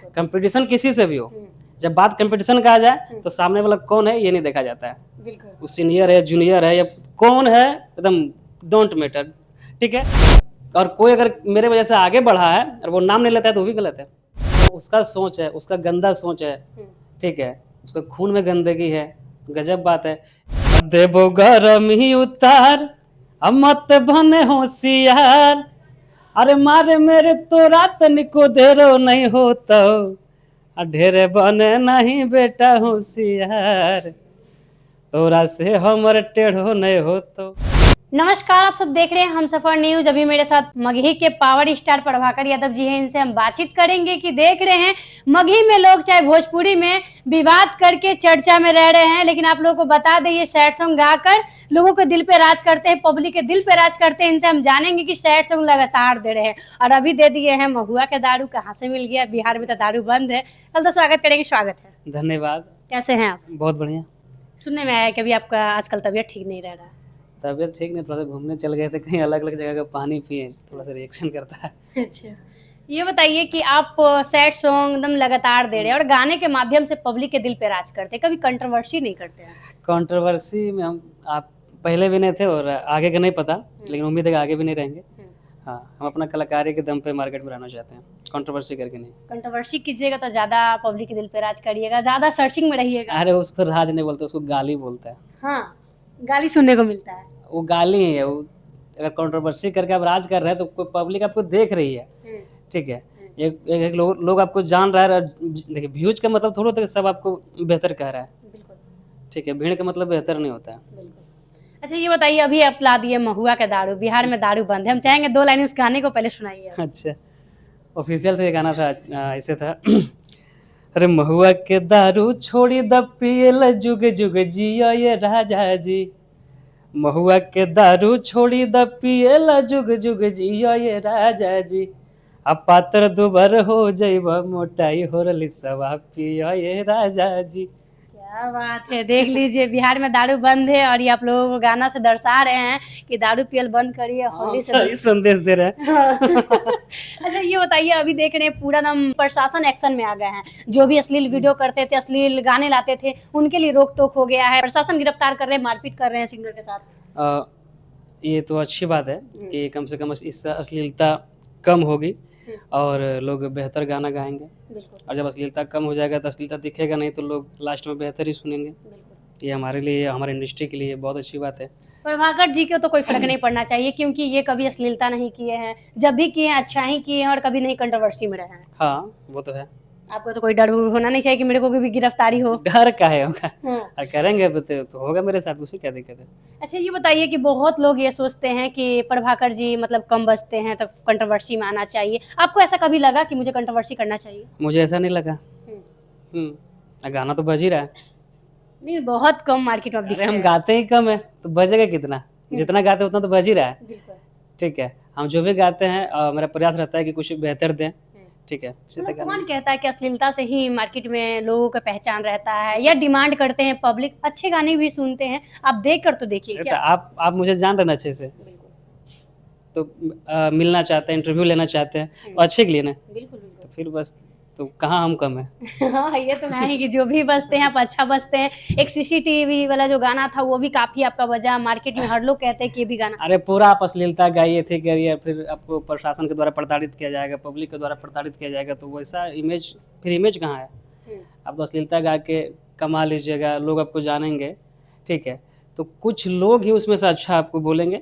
Competition किसी से भी हो, जब बात कंपटीशन का आ जाए तो सामने वाला कौन है ये नहीं देखा जाता है। बिल्कुल। वो सीनियर है, जूनियर है या कौन है, एकदम डोंट मैटर। ठीक है। और कोई अगर मेरे वजह से आगे बढ़ा है और वो नाम नहीं लेता है तो वो भी गलत है। तो उसका सोच है, उसका गंदा सोच है। ठीक है, उसका खून में गंदगी है, गजब बात है। देवो गरम ही उतार, अब मत बने होशियार। अरे मारे मेरे तो रात निको देरो नहीं होता, ढेरे बने नहीं बेटा होशियार, तोरा से हमर टेढ़ो नहीं होतो। नमस्कार, आप सब देख रहे हैं हमसफर न्यूज। अभी मेरे साथ मगही के पावर स्टार प्रभाकर यादव जी हैं। इनसे हम बातचीत करेंगे कि देख रहे हैं मगही में लोग चाहे भोजपुरी में विवाद करके चर्चा में रह रहे हैं, लेकिन आप लोगों को बता दें ये सैड सॉन्ग गाकर लोगों के दिल पे राज करते हैं, पब्लिक के दिल पे राज करते हैं। इनसे हम जानेंगे कि सैड सॉन्ग लगातार दे रहे हैं और अभी दे दिए हैं महुआ के दारू। कहाँ से मिल गया, बिहार में तो दारू बंद है। कल तो स्वागत करेंगे। स्वागत है। धन्यवाद। कैसे हैं आप? बहुत बढ़िया। सुनने में आया कि अभी आपका आजकल तबीयत ठीक नहीं रह रहा है। तबीयत ठीक नहीं, थोड़ा सा घूमने चल गए थे, कहीं अलग अलग जगह का पानी पिए, थोड़ा सा रिएक्शन करता है। अच्छा, ये बताइए कि आप सैड सॉन्ग एकदम लगातार दे रहे हैं और गाने के माध्यम से पब्लिक के दिल पे राज करते हैं, कभी कंट्रोवर्सी नहीं करते हैं? कंट्रोवर्सी में हम आप पहले भी नहीं थे और आगे का नहीं पता, लेकिन उम्मीद है कि आगे भी नहीं रहेंगे। हाँ, हम अपना कलाकारी के दम पे मार्केट में रहना चाहते हैं, कंट्रोवर्सी करके नहीं। कंट्रोवर्सी कीजिएगा तो ज्यादा पब्लिक के दिल पे राज करिएगा, ज्यादा सर्चिंग में रहिएगा। अरे उसको राज नहीं बोलते, उसको गाली बोलता है। हाँ, गाली सुनने को मिलता है। वो गाली ही है वो। अगर कंट्रोवर्सी करके आप राज कर रहे हैं तो कोई पब्लिक आपको देख रही है। ठीक है, एक लोग आपको जान रहा है। देखिए, व्यूज का मतलब थोड़ा सब आपको बेहतर कह रहा है। बिल्कुल। ठीक है, भीड़ का मतलब बेहतर नहीं होता है। बिल्कुल। अच्छा, ये बताइए अभी आप ला दिए महुआ का दारू, बिहार में दारू बंद है, हम चाहेंगे 2 लाइन उस गाने को पहले सुनाइए। अच्छा, ऑफिशियल से ये गाना था, ऐसे था। अरे महुआ के दारू छोड़ी द पियल, जुग जुग जियो ये राजा जी। महुआ के दारू छोड़ी द पियल, जुग जुग जियो ये राजा जी। अब पात्र दुबर हो जइब, मोटाई हो रली सवा पियो ये राजा जी। क्या बात है, देख लीजिए बिहार में दारू बंद है और ये आप लोगों को गाना से दर्शा रहे हैं कि दारू पियल बंद करिए, होली से सही संदेश दे रहे हैं। अच्छा, ये बताइए अभी देख रहे हैं पूरा नाम प्रशासन एक्शन में आ गए हैं। जो भी अश्लील वीडियो करते थे, अश्लील गाने लाते थे, उनके लिए रोक टोक हो गया है। प्रशासन गिरफ्तार कर रहे हैं, मारपीट कर रहे हैं सिंगर के साथ। ये तो अच्छी बात है कि कम से कम इससे अश्लीलता कम होगी और लोग बेहतर गाना गाएंगे। और जब अश्लीलता कम हो जाएगा तो अश्लीलता दिखेगा नहीं, तो लोग लास्ट में बेहतर ही सुनेंगे। ये हमारे लिए, हमारे इंडस्ट्री के लिए बहुत अच्छी बात है। प्रभाकर जी को तो कोई फर्क नहीं पड़ना चाहिए क्योंकि ये कभी अश्लीलता नहीं किए हैं, जब भी किए हैं अच्छा ही किए हैं और कभी नहीं कंट्रोवर्सी में रहे हैं। हाँ, वो तो है। आपको तो कोई डर होना नहीं चाहिए कि मेरे को भी गिरफ्तारी हो। डर का है होगा। और करेंगे तो होगा मेरे साथ, उसे क्या दिक्कत है। अच्छा, ये बताइए कि बहुत लोग ये सोचते हैं कि प्रभाकर जी मतलब कम बजते हैं तो कंट्रोवर्सी में आना चाहिए। आपको ऐसा कभी लगा कि मुझे कंट्रोवर्सी करना चाहिए? मुझे ऐसा नहीं लगा। गाना तो बज ही रहा है। नहीं, बहुत कम मार्केट में दिख रहे हैं। हम गाते ही कम है तो बजेगा कितना, जितना गाते उतना तो बज ही रहा है। ठीक है, हम जो भी गाते हैं मेरा प्रयास रहता है कि कुछ बेहतर दें। ठीक है, कौन कहता है कि अश्लीलता से ही मार्केट में लोगों का पहचान रहता है या डिमांड करते हैं पब्लिक, अच्छे गाने भी सुनते हैं। आप देख कर तो देखिए। क्या आप मुझे जान रहे हैं अच्छे से, तो मिलना चाहते हैं, इंटरव्यू लेना चाहते हैं तो अच्छे के लिए ना। बिल्कुल। तो फिर बस तो कहाँ हम कम है। हाँ, ये तो है ही कि जो भी बजते हैं आप अच्छा बजते हैं। एक सीसीटीवी वाला जो गाना था वो भी काफी आपका बजा, मार्केट में हर लोग कहते हैं कि ये भी गाना। अरे पूरा आप अश्लीलता गाइए थे करिए, फिर आपको प्रशासन के द्वारा प्रताड़ित किया जाएगा, पब्लिक के द्वारा प्रताड़ित किया जाएगा, तो वैसा इमेज, फिर इमेज कहाँ है। आप तो अश्लीलता गा के कमा लीजिएगा, लोग आपको जानेंगे। ठीक है, तो कुछ लोग ही उसमें से अच्छा आपको बोलेंगे,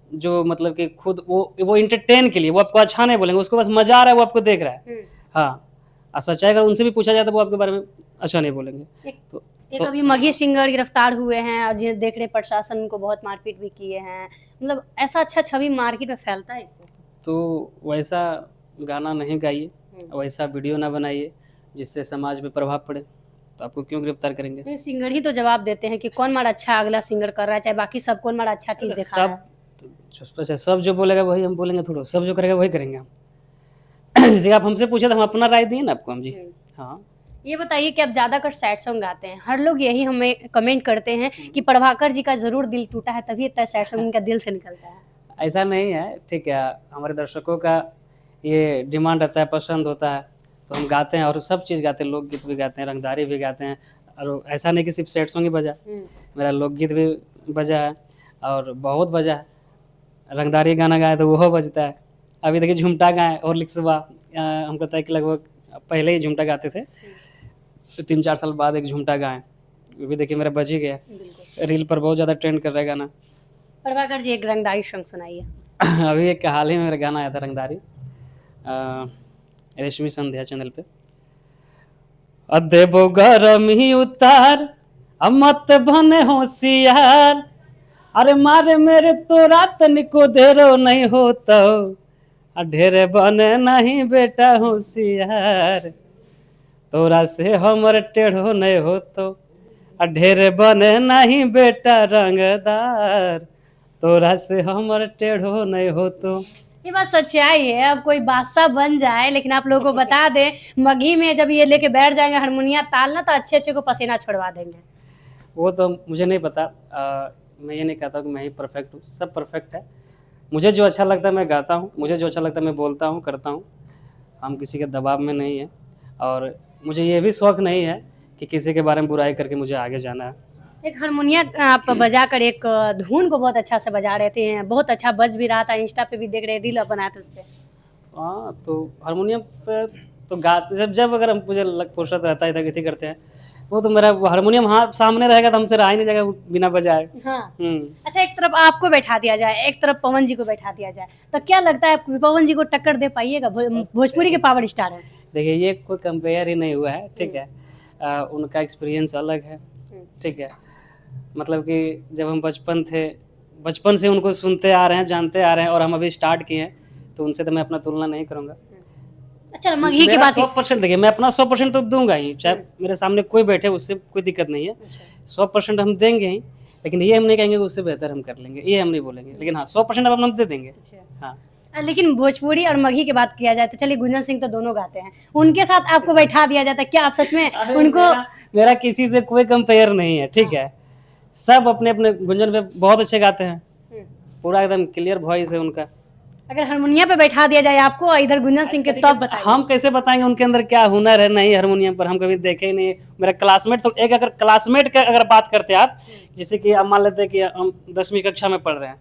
जो मतलब कि खुद वो इंटरटेन के लिए, वो आपको अच्छा नहीं बोलेंगे, उसको बस मजा आ रहा है, वो आपको देख रहा है। हाँ, सच्चाई अगर उनसे भी पूछा जाए तो वो आपके बारे में अच्छा नहीं बोलेंगे। एक अभी मगही सिंगर गिरफ्तार हुए हैं और जो देख रहे प्रशासन को बहुत मारपीट भी किए हैं, मतलब ऐसा अच्छा छवि मार्केट में फैलता है इससे। तो वैसा गाना नहीं गाइए, वैसा वीडियो ना बनाइए जिससे समाज पे प्रभाव पड़े, तो आपको क्यों गिरफ्तार करेंगे। सिंगर ही तो जवाब देते हैं कि कौन मारा अच्छा अगला सिंगर कर रहा है, चाहे बाकी सब कौन मारा अच्छा चीज दिखा रहा है। सब जो बोलेगा वही हम बोलेंगे, थोड़ा सब जो करेगा वही करेंगे हम। जैसे आप हमसे पूछे तो हम अपना राय दिए ना आपको हम जी। हाँ, ये बताइए कि आप ज्यादातर सैड सॉन्ग गाते हैं, हर लोग यही हमें कमेंट करते हैं कि प्रभाकर जी का जरूर दिल टूटा है तभी इतना सैड सॉन्ग इनका दिल से निकलता है। ऐसा नहीं है। ठीक है, हमारे दर्शकों का ये डिमांड रहता है, पसंद होता है, तो हम गाते हैं और सब चीज़ गाते हैं, लोकगीत भी गाते हैं, रंगदारी भी गाते हैं। और ऐसा नहीं कि सिर्फ सैड सॉन्ग ही बजा, मेरा लोकगीत भी बजा है और बहुत बजा है। रंगदारी गाना गाए तो वो बजता है। अभी देखिए झुमटा गाए और लिखसबा, हमको पता है कि लगभग पहले ही झुमटा गाते थे, तो 3-4 साल बाद एक झुमटा गाए, वो भी देखिए मेरा बज ही गया। रील पर बहुत ज़्यादा ट्रेंड कर रहा है गाना। प्रभाकर जी एक रंगदारी सॉन्ग सुनाइए। अभी एक हाल ही में मेरा गाना आया था रंगदारी, रेशमी संध्या चैनल पे। देबो गरमी उतार अब मत बने होशियार, अरे मारे मेरे तो रात निको देरो नहीं होता, ढेरे बने नहीं बेटा होशियार, तोरा से हमर टेढ़ो नहीं होतो, ढेरे बने नहीं बेटा रंगदार, तोरा से हमर टेढ़ो नहीं होतो। ये बात सच्चाई है, अब कोई बादशाह बन जाए लेकिन आप लोगों को बता दें मगही में जब ये लेके बैठ जाएंगे हारमोनिया तालना तो अच्छे अच्छे को पसीना छुड़वा देंगे। वो तो मुझे नहीं पता, मैं ये नहीं कहता कि मैं ही परफेक्ट हूँ, सब परफेक्ट है। मुझे जो अच्छा लगता है मैं गाता हूँ, मुझे जो अच्छा लगता है मैं बोलता हूँ, करता हूँ। हम किसी के दबाव में नहीं है और मुझे ये भी शौक़ नहीं है कि किसी के बारे में बुराई करके मुझे आगे जाना है। एक हारमोनिया आप बजा कर एक धुन को बहुत अच्छा से बजा रहे थे, बहुत अच्छा बज भी रहा था, इंस्टा पे भी देख रहे रील बनाए थे उस पर। हाँ, तो हारमोनियम पे तो गाते जब जब अगर हम मुझे फुर्सत रहता है इधर करते हैं, वो तो मेरा हारमोनियम हाँ सामने रहेगा तो हमसे रहा ही नहीं जाएगा बिना बजाए। हाँ। अच्छा, एक तरफ आपको बैठा दिया जाए, एक तरफ पवन जी को बैठा दिया जाए, तो क्या लगता है पवन जी को टक्कर दे पाइएगा? भोजपुरी के पावर स्टार है। देखिए ये कोई कंपेयर ही नहीं हुआ है, ठीक है। उनका एक्सपीरियंस अलग है, ठीक है। मतलब कि जब हम बचपन से उनको सुनते आ रहे हैं, जानते आ रहे हैं और हम अभी स्टार्ट किए हैं, तो उनसे तो मैं अपना तुलना नहीं करूँगा। अच्छा, मगही की बात 100% देखिए मैं अपना 100% तो दूंगा ही, चाहे मेरे सामने कोई बैठे उससे कोई दिक्कत नहीं है। 100% हम देंगे ही, लेकिन ये हम नहीं कहेंगे उससे बेहतर हम कर लेंगे, ये हम नहीं बोलेंगे, लेकिन हाँ 100% अब हम दे देंगे। हाँ, लेकिन भोजपुरी और मगही की बात किया जाए तो चलिए गुंजन सिंह तो दोनों गाते हैं, उनके साथ आपको बैठा दिया जाता है, क्या आप सच में उनको? मेरा किसी से कोई कंपेयर नहीं है, ठीक है। सब अपने अपने गुंजन पे बहुत अच्छे गाते हैं, पूरा एकदम क्लियर वॉइस है उनका। अगर हारमोनियम पे बैठा दिया जाए आपको इधर गुंजन सिंह के, तब बताइए हम कैसे बताएंगे उनके अंदर क्या हुनर है नहीं हारमोनियम पर, हम कभी देखे ही नहीं। मेरा क्लासमेट तो एक, अगर क्लासमेट का अगर बात करते हैं आप, जैसे कि आप मान लेते हैं कि हम 10वीं कक्षा में पढ़ रहे हैं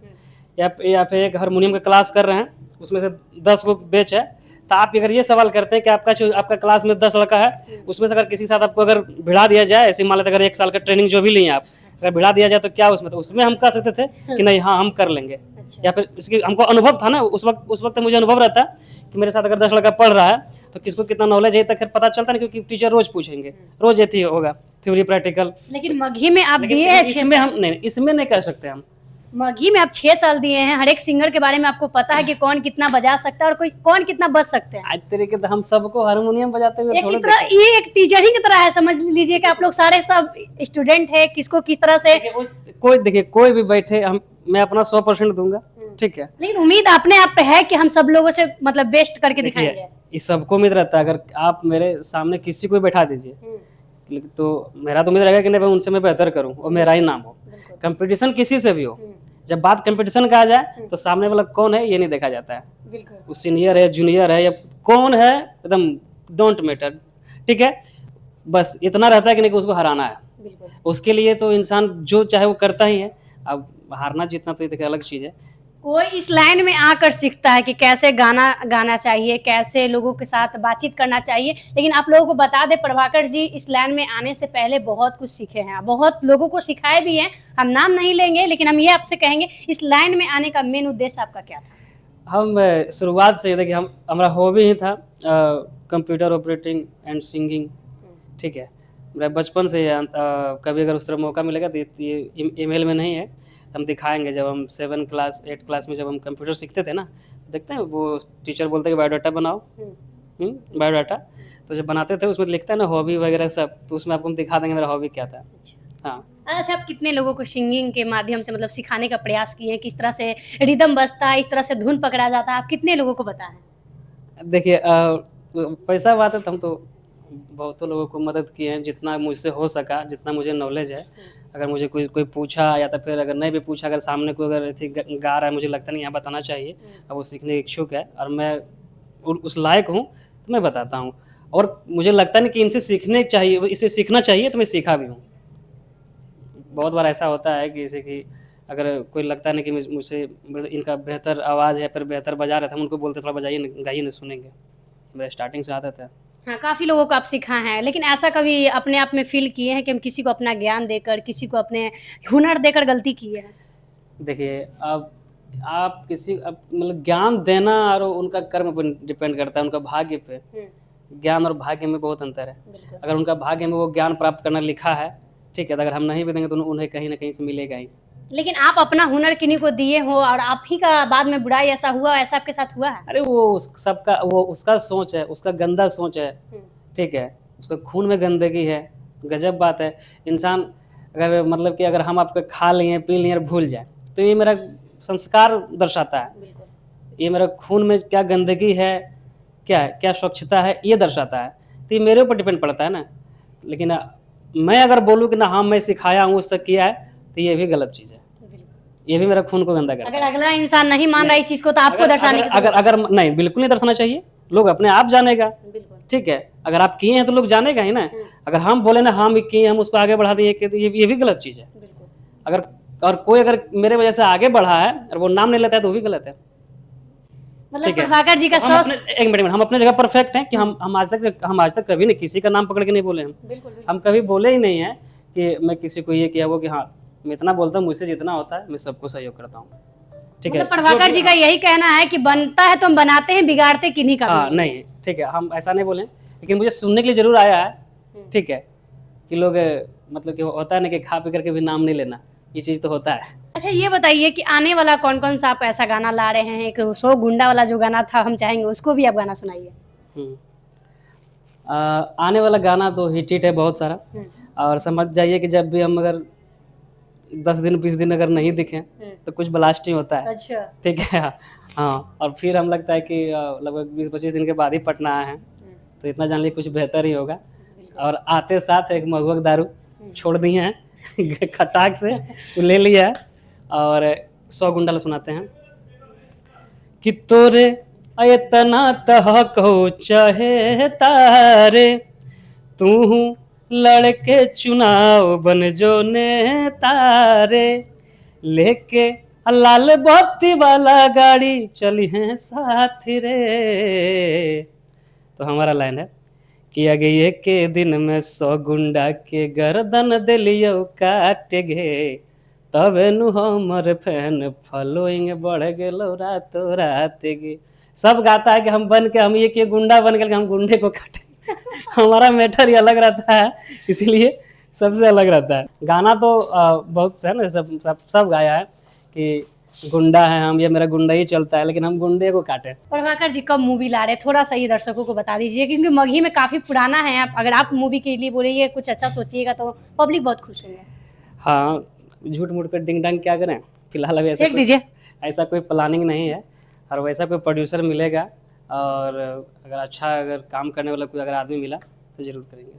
या फिर एक हारमोनियम का क्लास कर रहे हैं, उसमें से 10 गो बैच है, तो आप अगर ये सवाल करते हैं कि आपका क्लास में 10 लड़का है, उसमें से अगर किसी के साथ आपको अगर भिड़ा दिया जाए, ऐसे मान लेते अगर 1 साल का ट्रेनिंग जो भी लिए आप, अगर भिड़ा दिया जाए तो क्या उसमें, तो उसमें हम कह सकते थे कि नहीं हाँ हम कर लेंगे। या फिर इसके हमको अनुभव था ना, उस वक्त मुझे अनुभव रहता कि मेरे साथ अगर 10 लड़का पढ़ रहा है तो किसको कितना नॉलेज है तक पता चलता नहीं, क्योंकि टीचर रोज पूछेंगे, रोज ये होगा थ्योरी प्रैक्टिकल। लेकिन मगही में आप दिए हैं, इसमें नहीं कर सकते हम। मगही में आप 6 साल दिए हैं, हर एक सिंगर के बारे में आपको पता है कि कौन कितना बजा सकता है और कौन कितना बज सकते हैं। आज तरीके तो हम सबको हारमोनियम बजाते हुए ये एक टीचर ही की तरह है, समझ लीजिए कि आप लोग सारे सब स्टूडेंट है, किसको किस तरह से कोई भी बैठे, मैं अपना 100% दूंगा, ठीक है। लेकिन उम्मीद अपने आप पे है कि हम सब लोगों से मतलब बेस्ट करके दिखाएंगे। इस सबको उम्मीद रहता है, अगर आप मेरे सामने किसी को बैठा दीजिए तो मेरा तो उम्मीद रहेगा कि नहीं भाई उनसे मैं बेहतर करूं और मेरा ही नाम हो। कंपटीशन किसी से भी हो, जब बात कंपटीशन का आ जाए तो सामने वाला कौन है ये नहीं देखा जाता है, वो सीनियर है जूनियर है या कौन है, एकदम डोंट मैटर, ठीक है। बस इतना रहता है कि नहीं कि उसको हराना है, उसके लिए तो इंसान जो चाहे वो करता ही है। अब हारना जीतना तो ये अलग चीज़ है। कोई इस लाइन में आकर सीखता है कि कैसे गाना चाहिए, कैसे लोगों के साथ बातचीत करना चाहिए, लेकिन आप लोगों को बता दें प्रभाकर जी इस लाइन में आने से पहले बहुत कुछ सीखे हैं, बहुत लोगों को सिखाए भी हैं। हम नाम नहीं लेंगे लेकिन हम ये आपसे कहेंगे इस लाइन में आने का मेन उद्देश्य आपका क्या था? हम शुरुआत से देखिए हमारा हॉबी ही था कंप्यूटर ऑपरेटिंग एंड सिंगिंग, ठीक है। मेरा बचपन से कभी अगर उस तरह मौका मिलेगा तो ये ईमेल में नहीं है, हम दिखाएंगे। जब हम 7 क्लास 8 क्लास में जब हम कंप्यूटर सीखते थे ना, देखते हैं वो टीचर बोलते हैं कि बायोडाटा बनाओ, बायोडाटा, तो जब बनाते थे उसमें लिखता है ना हॉबी वगैरह सब, तो उसमें आपको हम दिखा देंगे मेरा हॉबी क्या था। हाँ, अच्छा, आप कितने लोगों को सिंगिंग के माध्यम से मतलब सिखाने का प्रयास किए हैं, किस तरह से रिदम बजता है, इस तरह से धुन पकड़ा जाता है, आप कितने लोगों को बताएं? देखिए पैसा बात है तो हम तो बहुतों लोगों को मदद किए हैं, जितना मुझसे हो सका, जितना मुझे नॉलेज है। अगर मुझे कोई पूछा या तो फिर अगर नहीं भी पूछा, अगर सामने कोई अगर गा रहा है, मुझे लगता नहीं यहाँ बताना चाहिए और वो सीखने की इच्छुक है और मैं उस लायक हूँ तो मैं बताता हूँ। और मुझे लगता नहीं कि इनसे सीखने चाहिए, इसे सीखना चाहिए, तो मैं सीखा भी हूँ। बहुत बार ऐसा होता है कि जैसे कि अगर कोई लगता नहीं कि मुझसे मतलब इनका बेहतर आवाज़ है, फिर बेहतर बजा रहे थे, हम उनको बोलते थोड़ा बजाइए न, गाइए ना, सुनेंगे। मेरा स्टार्टिंग से आदत है। हाँ, काफ़ी लोगों को आप सिखाए हैं, लेकिन ऐसा कभी अपने आप में फ़ील किए हैं कि हम किसी को अपना ज्ञान देकर, किसी को अपने हुनर देकर गलती किए हैं? देखिए, अब आप किसी अब मतलब ज्ञान देना और उनका कर्म पर डिपेंड करता है, उनका भाग्य पे। ज्ञान और भाग्य में बहुत अंतर है। बिल्कुल। अगर उनका भाग्य में वो ज्ञान प्राप्त करना लिखा है, ठीक है, तो अगर हम नहीं भी देंगे तो उन्हें कहीं न कहीं से मिलेगा ही। लेकिन आप अपना हुनर किन्हीं को दिए हो और आप ही का बाद में बुराई ऐसा हुआ, ऐसा आपके साथ हुआ है? अरे वो उसका सोच है, उसका गंदा सोच है, ठीक है? उसका खून में गंदगी है, गज़ब बात है। इंसान अगर मतलब कि अगर हम आपको खा लिए, पी लिए और भूल जाएँ, तो ये मेरा संस्कार दर्शाता है। बिल्कुल। ये मेरा खून में क्या गंदगी है, क्या स्वच्छता है, ये दर्शाता है। तो ये मेरे ऊपर डिपेंड पड़ता है ना। लेकिन मैं अगर बोलूँ कि ना हाँ, मैं सिखाया हूँ, उसने किया है, तो ये भी गलत चीज़ है। ये भी मेरा खून को गंदा करता अगर है। अगला इंसान नहीं मान रहा इस चीज़ को तो आपको अगर दर्शाने अगर की अगर ज़रूरत अगर नहीं, बिल्कुल नहीं दर्शाना चाहिए। लोग अपने आप जानेगा, है। बिल्कुल। ठीक है? अगर आप किए हैं तो लोग जानेगा ही ना। अगर हम बोले ना हम किए, हम उसको आगे बढ़ा दें, तो ये भी गलत चीज़ है। बिल्कुल। अगर और कोई अगर मेरे वजह से आगे बढ़ा है और वो नाम नहीं लेता है, तो वो भी गलत है। मतलब ठीक है? प्रभाकर जी का तो हम सॉस अपने एक मिनट, हम अपने जगह परफेक्ट हैं कि हम आज तक कभी नहीं किसी का नाम पकड़ के नहीं बोले हम। बिल्कुल, बिल्कुल। हम कभी बोले ही नहीं हैं कि मैं किसी को ये किया वो कि हाँ, मैं इतना बोलता हूँ, मुझसे जितना होता है मैं सबको सहयोग करता हूँ। ठीक है? मतलब प्रभाकर जी का यही कहना है कि बनता है तो हम बनाते हैं, बिगाड़ते किन्हीं का भी हाँ, नहीं, ठीक है, हम ऐसा नहीं बोले, लेकिन मुझे सुनने के लिए ज़रूर आया है, ठीक है? कि लोग मतलब कि होता है ना कि खा पी करके भी नाम नहीं लेना, ये चीज़ तो होता है। अच्छा ये बताइए कि आने वाला कौन-कौन सा आप ऐसा गाना ला रहे हैं? एक सो गुंडा वाला जो गाना था हम चाहेंगे उसको भी आप गाना सुनाइए। हुँ। आने वाला गाना तो हिट है बहुत सारा, और समझ जाइए कि जब भी हम अगर 10 दिन 20 दिन अगर नहीं दिखें, तो कुछ ब्लास्ट ही होता है, अच्छा। ठीक है? हाँ, और फिर हम लगता है कि लगभग 20-25 दिन के बाद ही पटना आए हैं, तो इतना जान लीजिए कुछ बेहतर ही होगा। और आते साथ एक महुआ दारू छोड़ दिए हैं खटाक से, वो ले लिया है, और 100 गुंडा सुनाते हैं कि तोरे इतना तहको चाहे तारे, तू लड़के चुनाव बन जो नेता रे, लेके लाल बत्ती वाला गाड़ी चली है साथ रे। तो हमारा लाइन है कि अगये के दिन में 100 गुंडा के गर्दन दिलियो काट गे, तबे नु हमर फैन फॉलोइंग बढ़ गेलो रातो रात गे। सब गाता है कि हम बन के हम ये कि गुंडा बन गए, हम गुंडे को काटे हमारा मैटर ही अलग रहता है, इसलिए सबसे अलग रहता है। गाना तो बहुत है ना, सब गाया है कि गुंडा है हम, ये मेरा गुंडा ही चलता है, लेकिन हम गुंडे को काटे। प्रभाकर जी कब मूवी ला रहे हैं? थोड़ा सा ये दर्शकों को बता दीजिए क्योंकि मगही में काफ़ी पुराना है आप अगर आप मूवी के लिए बोलिए कुछ अच्छा सोचिएगा तो पब्लिक बहुत खुश होंगे। हाँ, झूठ मूठ कर डिंग डांग क्या करें, फिलहाल अभी ऐसा फेंक दीजिए। ऐसा कोई प्लानिंग नहीं है, और वैसा कोई प्रोड्यूसर मिलेगा और अगर अच्छा अगर काम करने वाला कोई अगर आदमी मिला तो ज़रूर करेंगे।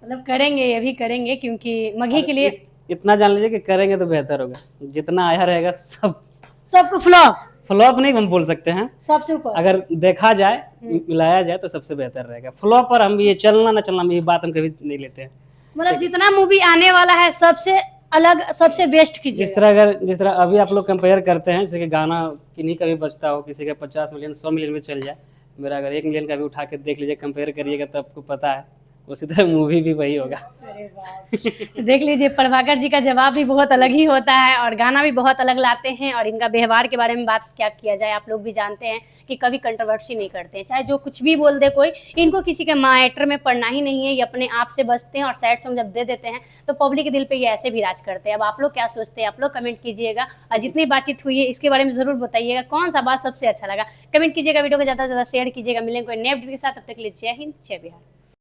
मतलब करेंगे, ये भी करेंगे क्योंकि मगही और के लिए इतना जान लीजिए कि करेंगे तो बेहतर होगा, जितना आया रहेगा सब सबको फ्लॉप फ्लॉप नहीं हम बोल सकते हैं, सबसे ऊपर। अगर देखा जाए मिलाया जाए तो सबसे बेहतर रहेगा। फ्लॉप पर हम ये चलना ना चलना ये बात हम कभी नहीं लेते हैं। मतलब जितना मूवी आने वाला है सबसे अलग सबसे बेस्ट कीजिए। जिस तरह अभी आप लोग कंपेयर करते हैं, जैसे कि गाना किन्हीं का भी बजता हो, किसी का 50 मिलियन 100 मिलियन में चल जाए, मेरा अगर 1 मिलियन का भी उठा के देख लीजिए, कंपेयर करिएगा तो आपको पता है उसी तरह मूवी भी वही होगा। अरे बाप देख लीजिए प्रभाकर जी का जवाब भी बहुत अलग ही होता है और गाना भी बहुत अलग लाते हैं और इनका व्यवहार के बारे में बात क्या किया जाए आप लोग भी जानते हैं कि कभी कंट्रोवर्सी नहीं करते हैं, चाहे जो कुछ भी बोल दे कोई, इनको किसी के मैटर में पड़ना ही नहीं है, ये अपने आप से बचते हैं और सैड सॉन्ग जब दे देते हैं तो पब्लिक के दिल पे ये ऐसे भी राज करते हैं। अब आप लोग क्या सोचते हैं आप लोग कमेंट कीजिएगा और जितनी बातचीत हुई है इसके बारे में ज़रूर बताइएगा कौन सा बात सबसे अच्छा लगा, कमेंट कीजिएगा, वीडियो को ज़्यादा से ज़्यादा शेयर कीजिएगा। मिलेंगे कोई नए अपडेट के साथ, तब तक के लिए जय हिंद जय बिहार।